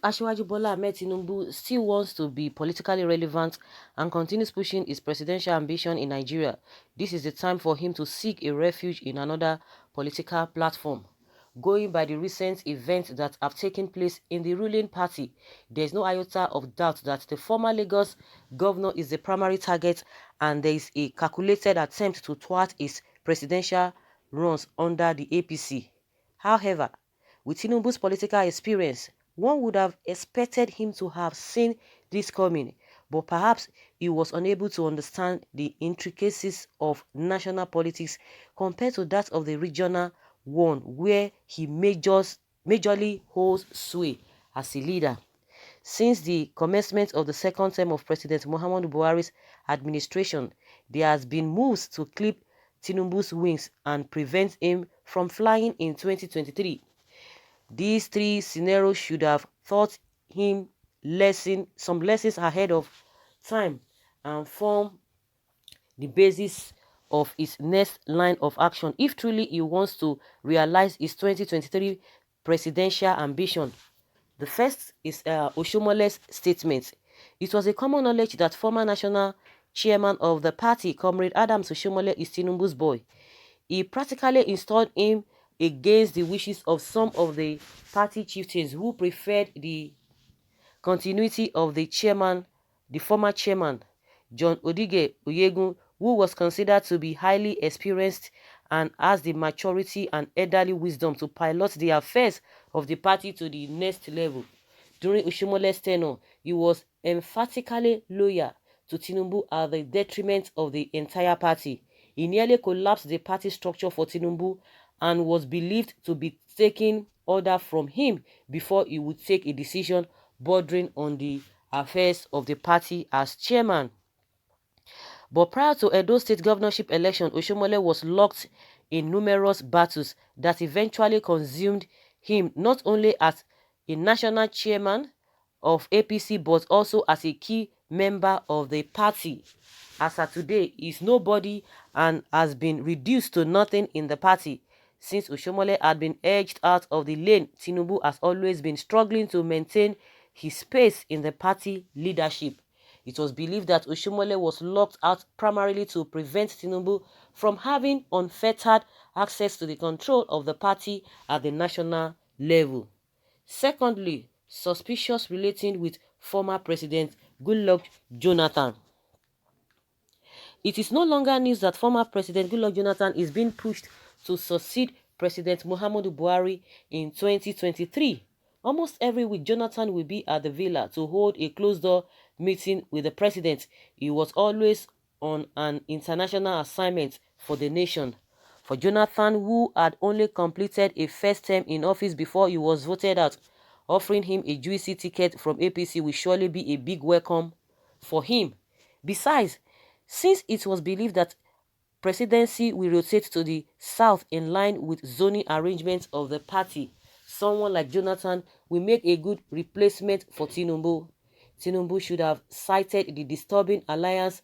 Asiwaju Bola Ahmed Tinubu still wants to be politically relevant and continues pushing his presidential ambition in Nigeria, this is the time for him to seek a refuge in another political platform. Going by the recent events that have taken place in the ruling party, there is no iota of doubt that the former Lagos governor is the primary target, and there is a calculated attempt to thwart his presidential runs under the APC. However, with Tinubu's political experience, one would have expected him to have seen this coming, but perhaps he was unable to understand the intricacies of national politics compared to that of the regional one, where he majorly holds sway as a leader. Since the commencement of the second term of President Muhammadu Buhari's administration, there has been moves to clip Tinubu's wings and prevent him from flying in 2023. These three scenarios should have taught him some lessons ahead of time and form the basis of his next line of action if truly he wants to realize his 2023 presidential ambition. The first is Oshomole's statement. It was a common knowledge that former national chairman of the party, Comrade Adams Oshomole, is Tinubu's boy. He practically installed him against the wishes of some of the party chieftains who preferred the continuity of the former chairman, John Odige Oyegun, who was considered to be highly experienced and has the maturity and elderly wisdom to pilot the affairs of the party to the next level. During Oshomole's tenure, he was emphatically loyal to Tinubu at the detriment of the entire party. He nearly collapsed the party structure for Tinubu and was believed to be taking order from him before he would take a decision bordering on the affairs of the party as chairman. But prior to Edo State governorship election, Oshomole was locked in numerous battles that eventually consumed him not only as a national chairman of APC but also as a key member of the party. As of today, he is nobody and has been reduced to nothing in the party. Since Oshomole had been edged out of the lane, Tinubu has always been struggling to maintain his space in the party leadership. It was believed that Oshomole was locked out primarily to prevent Tinubu from having unfettered access to the control of the party at the national level. Secondly, suspicious relating with former President Goodluck Jonathan. It is no longer news that former President Goodluck Jonathan is being pushed to succeed President Muhammadu Buhari in 2023. Almost every week, Jonathan will be at the villa to hold a closed-door meeting with the president. He was always on an international assignment for the nation. For Jonathan, who had only completed a first term in office before he was voted out, offering him a juicy ticket from APC will surely be a big welcome for him. Besides, since it was believed that presidency will rotate to the south in line with zoning arrangements of the party, someone like Jonathan will make a good replacement for Tinubu. Tinubu should have cited the disturbing alliance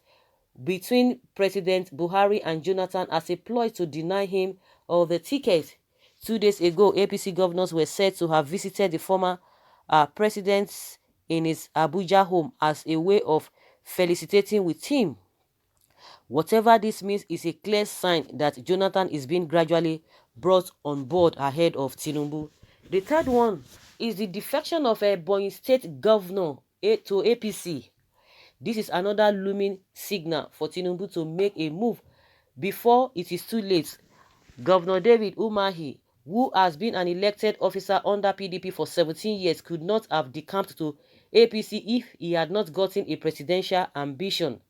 between President Buhari and Jonathan as a ploy to deny him of the ticket. 2 days ago, APC governors were said to have visited the former president in his Abuja home as a way of felicitating with him. Whatever this means is a clear sign that Jonathan is being gradually brought on board ahead of Tinubu. The third one is the defection of a Ebonyi State governor to APC. This is another looming signal for Tinubu to make a move before it is too late. Governor David Umahi, who has been an elected officer under PDP for 17 years, could not have decamped to APC if he had not gotten a presidential ambition.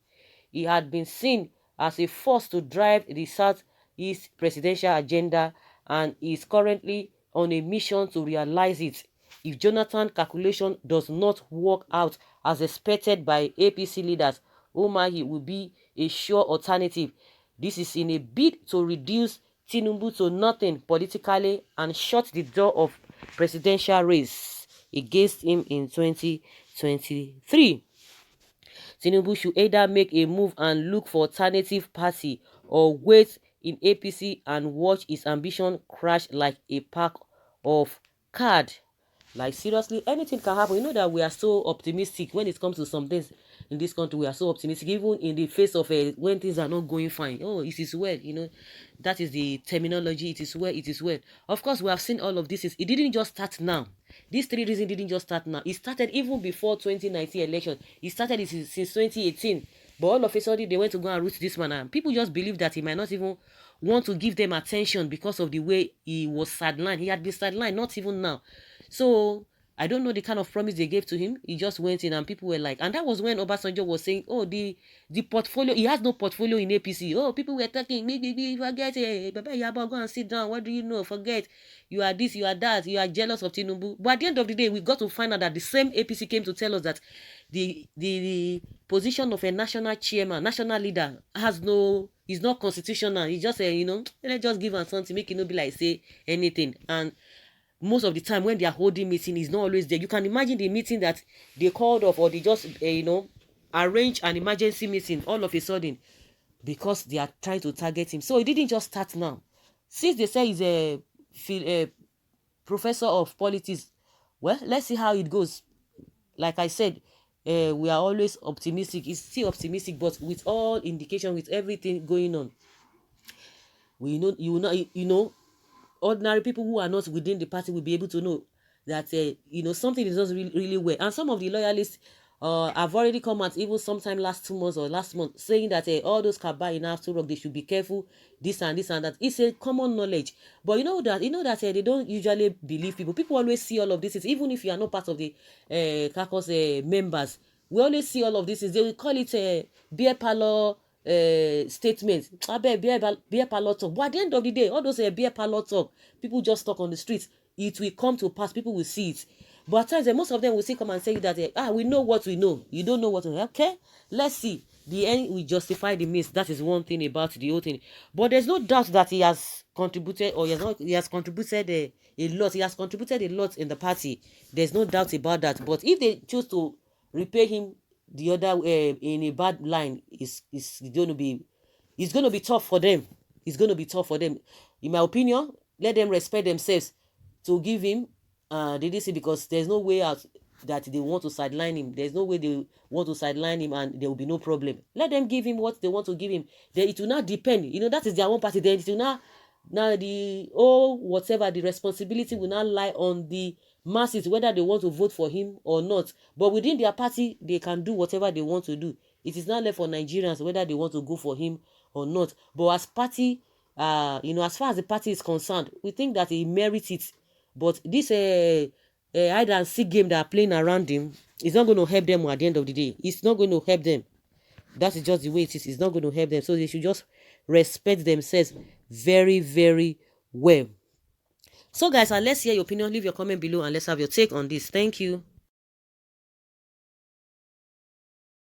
He had been seen as a force to drive the Southeast presidential agenda and is currently on a mission to realize it. If Jonathan's calculation does not work out as expected by APC leaders, Umahi will be a sure alternative. This is in a bid to reduce Tinubu to nothing politically and shut the door of presidential race against him in 2023. Tinubu should either make a move and look for alternative party or wait in APC and watch his ambition crash like a pack of cards. Like seriously, anything can happen. You know that we are so optimistic when it comes to some things in this country. We are so optimistic, even in the face of when things are not going fine. Oh, it is well. That is the terminology. It is well. It is well. Of course, we have seen all of this. It didn't just start now. These three reasons didn't just start now. It started even before 2019 election. It started since 2018. But all of a sudden, they went to go and root this man. And people just believe that he might not even want to give them attention because of the way he was sidelined. He had been sidelined, not even now. So I don't know the kind of promise they gave to him. He just went in and people were like, and that was when Obasanjo was saying, oh, the portfolio, he has no portfolio in APC. Oh, people were talking, maybe forget it, Baba Yaba, go and sit down. What do you know? Forget. You are this, you are that, you are jealous of Tinubu. But at the end of the day, we got to find out that the same APC came to tell us that the position of a national chairman, national leader, is not constitutional. It's just let's just give him something, make it not be like say anything. And most of the time when they are holding meeting, is not always there. You can imagine the meeting that they called off, or they just arrange an emergency meeting all of a sudden because they are trying to target him. So it didn't just start now. Since they say he's a professor of politics, well, let's see how it goes. Like I said, we are always optimistic. It's still optimistic, but with all indication, with everything going on, we know ordinary people who are not within the party will be able to know that something is not really well. And some of the loyalists have already come out, even sometime last 2 months or last month, saying that all those Kaba in After Rock, they should be careful, this and this and that. It's a common knowledge. But you know that they don't usually believe people. People always see all of this. Even if you are not part of the caucus members, we always see all of this. They will call it a beer parlor statement. Beer parlor talk. But at the end of the day, all those beer parlor talk, people just talk on the streets. It will come to pass. People will see it. But at times, most of them will still come and say that we know what we know. You don't know what we know. Okay, let's see. The end will justify the means. That is one thing about the whole thing. But there's no doubt that he has contributed, or he has contributed a lot. He has contributed a lot in the party. There's no doubt about that. But if they choose to repay him the other in a bad line, is going to be tough for them. It's going to be tough for them. In my opinion, let them respect themselves to give him the DC, because there's no way out that they want to sideline him. There's no way they want to sideline him and there will be no problem. Let them give him what they want to give him. Then it will not depend. That is their own party. Then it will not, now whatever, the responsibility will not lie on the masses, whether they want to vote for him or not. But within their party, they can do whatever they want to do. It is not left for Nigerians whether they want to go for him or not. But as party, as far as the party is concerned, we think that he merits it. But this hide and seek game that are playing around him is not going to help them at the end of the day. It's not going to help them. That is just the way it is. It's not going to help them. So they should just respect themselves very, very well. So guys, let's hear your opinion. Leave your comment below and let's have your take on this. Thank you.